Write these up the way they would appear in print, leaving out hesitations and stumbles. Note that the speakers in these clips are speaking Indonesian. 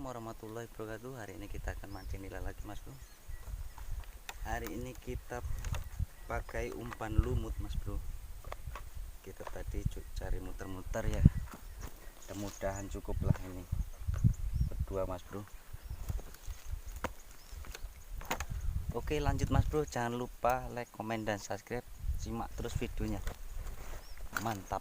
warahmatullahi wabarakatuh. Hari ini kita akan mancing nila lagi mas bro. Hari ini kita pakai umpan lumut mas bro. Kita tadi cari muter-muter ya, mudah-mudahan cukup lah ini berdua mas bro. Oke lanjut mas bro, jangan lupa like, komen, dan subscribe. Simak terus videonya, mantap.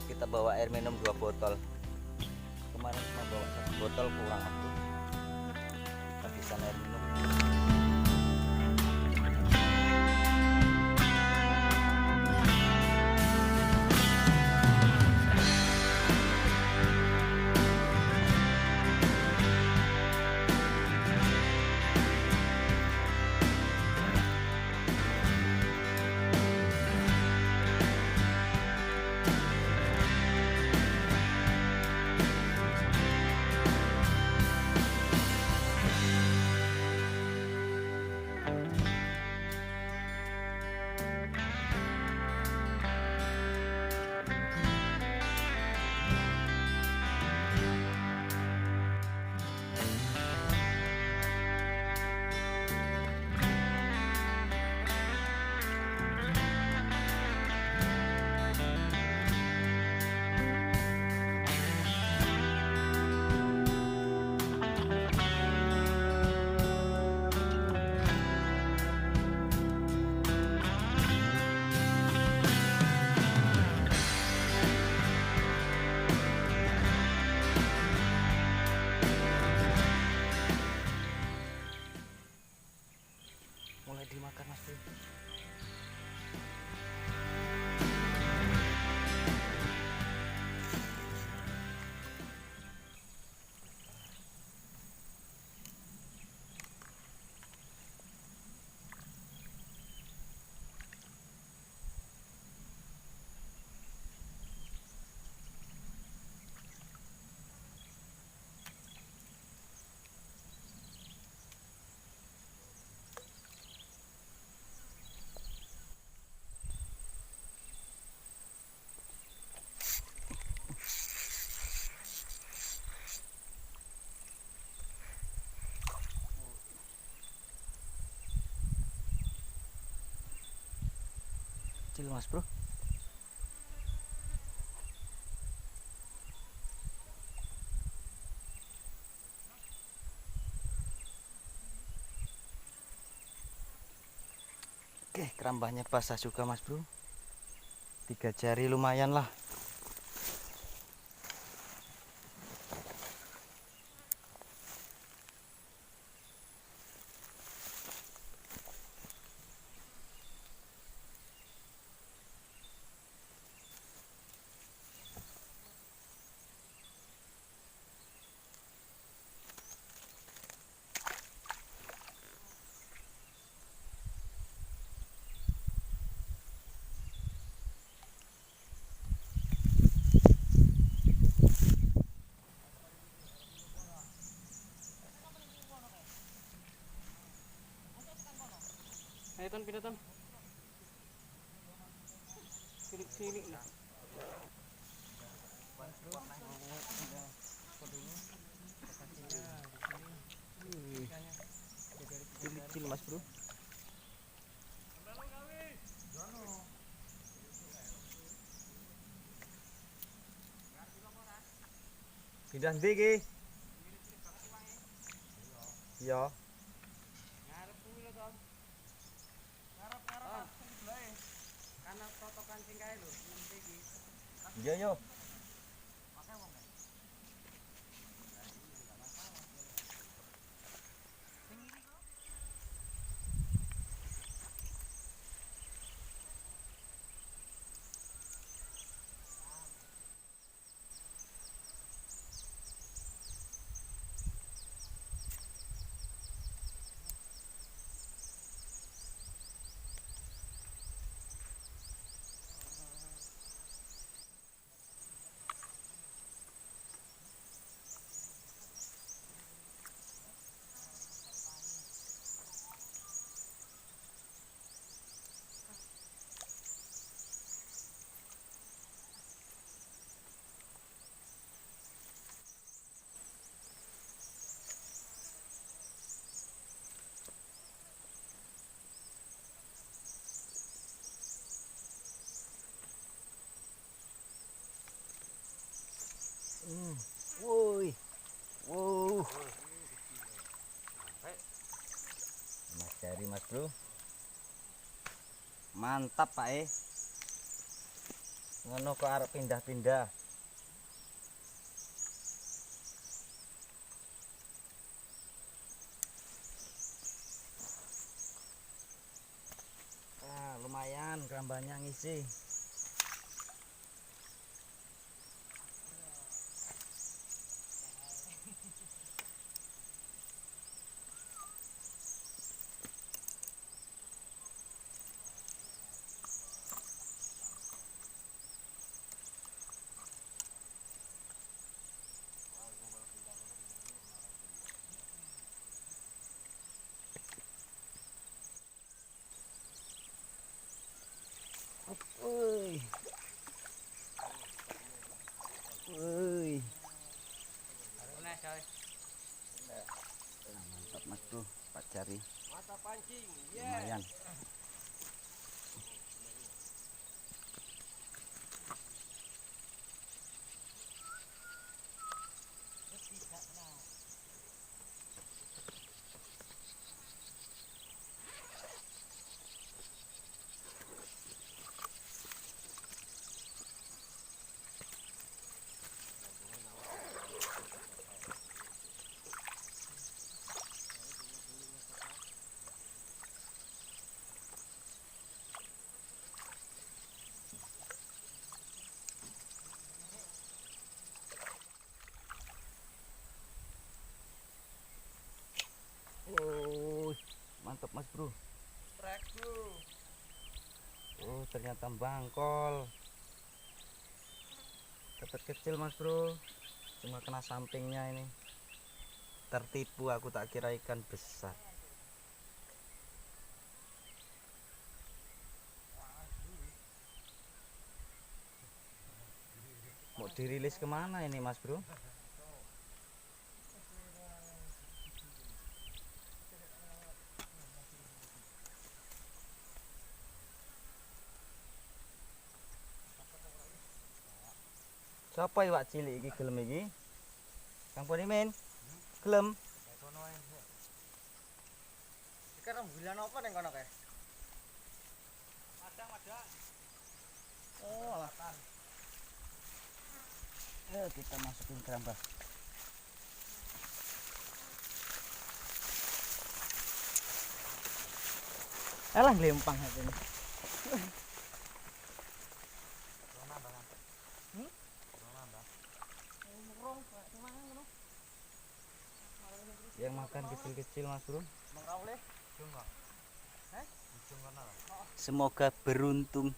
Kita bawa air minum 2 botol. Kemarin cuma bawa 1 botol, kurang aku habisan air minum. Mulai dimakan mas bro. Kecil mas bro. Oke, kerambahnya basah juga mas bro. 3 jari lumayan lah. Ayo ton, pindah ton. Silik-silik lah. Kecil mas bro. Pindah ndi iki? Iya. Ngarep kuwi lho, Tom. Ngarep sing sebelahe. Karena toto kancing kae lho, nang iki. Iya yo. Pakai wong. Woi, wow, mas jari mas bro, mantap pak ngono kok arep pindah-pindah. Lumayan kerambanya ngisi. Woi, woi, Nah, coy. mantap mas bro, pak jari Mata pancing. lumayan. Oh, mantap mas bro. Trek, bro. Oh, ternyata bangkol. Dapat kecil mas bro. Cuma kena sampingnya ini. Tertipu, aku tak kira ikan besar. Mau dirilis kemana ini mas bro? Siapa iwak cilik iki gelem iki? Kang Ponimin. Gelem. Sekarang bulan apa ning kono kae? Ada. Oh, alah. Ayo kita masukin keramba. Alah lempang aja nih. Yang makan kecil-kecil mas bro. Semoga beruntung.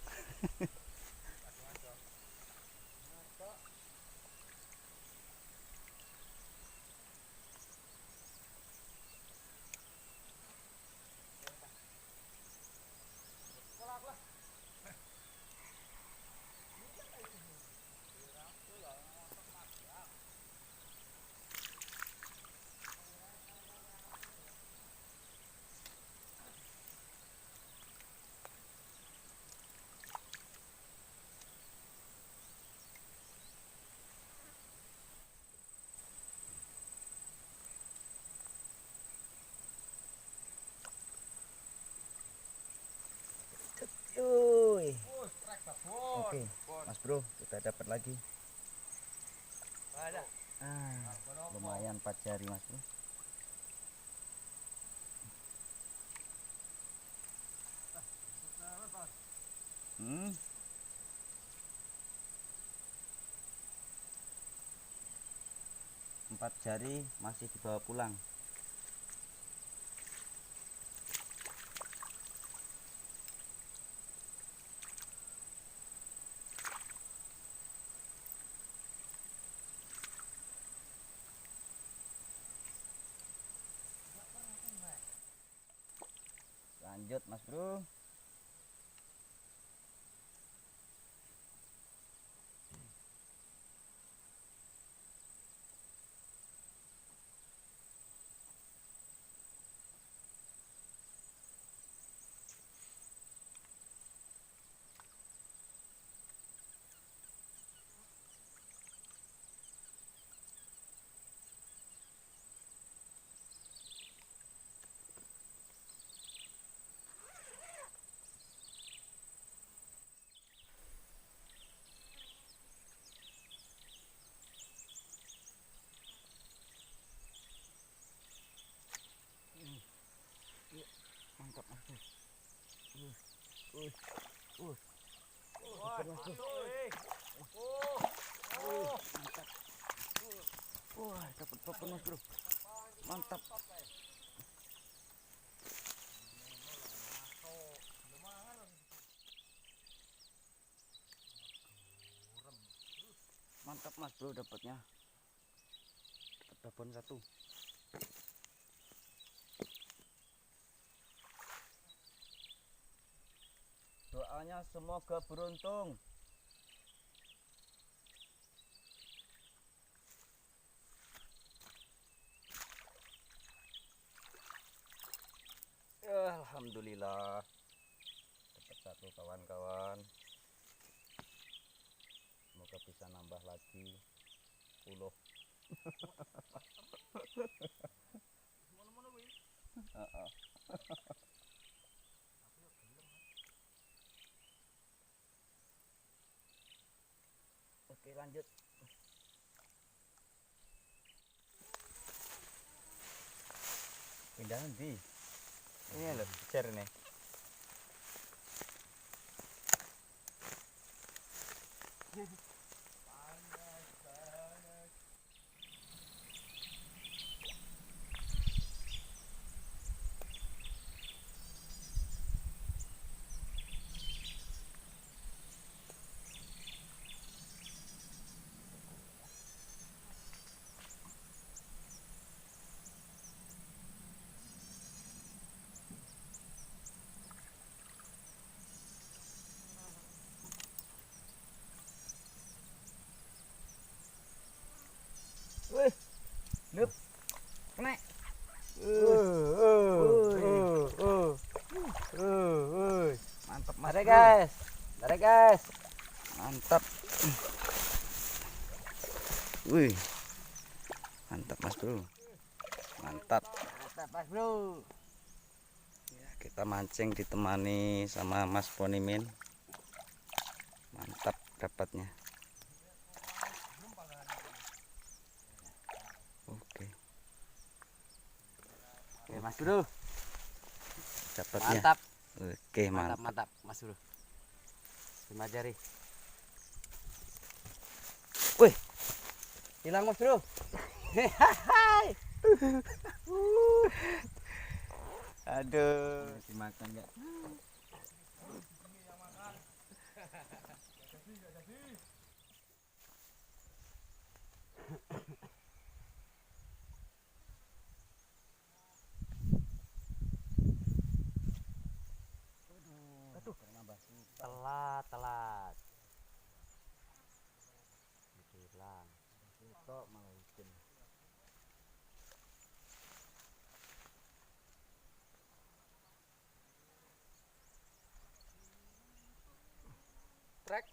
Yuy. Trek babon. Oke, mas bro, kita dapat lagi. Ada. Lumayan 4 jari mas bro. Hmm. Empat jari masih dibawa pulang. Lanjut mas bro. Mantap mas bro. Wah, Dapat, Mas, Bro. masuk, eh. Mantap. Wah, dapat papan mas bro. Mantap. Mantap mas bro, dapatnya. Dapat babon satu. Doanya semoga beruntung. Alhamdulillah dapat satu kawan-kawan. Semoga bisa nambah lagi 10. Oke lanjut. Pindah nanti. Ini loh, share nih. Wih, lup, kena. Mantap mas Ada bro. guys. Ada guys. Mantap. Wih, mantap mas bro. Mantap. Mantap, Mas Bro. Ya, kita mancing ditemani sama Mas Ponimin. Mantap dapatnya. Oke, Oke, Mas Bro. dapatnya. Mantap. Oke, Mantap, mantap. mantap, Mas Bro. 5 jari. Wih, Hilang, Mas Bro. aduh, dimakan nggak? Aduh, kena batu. Telat, telat. Hilang. Itu malah bikin. Trek.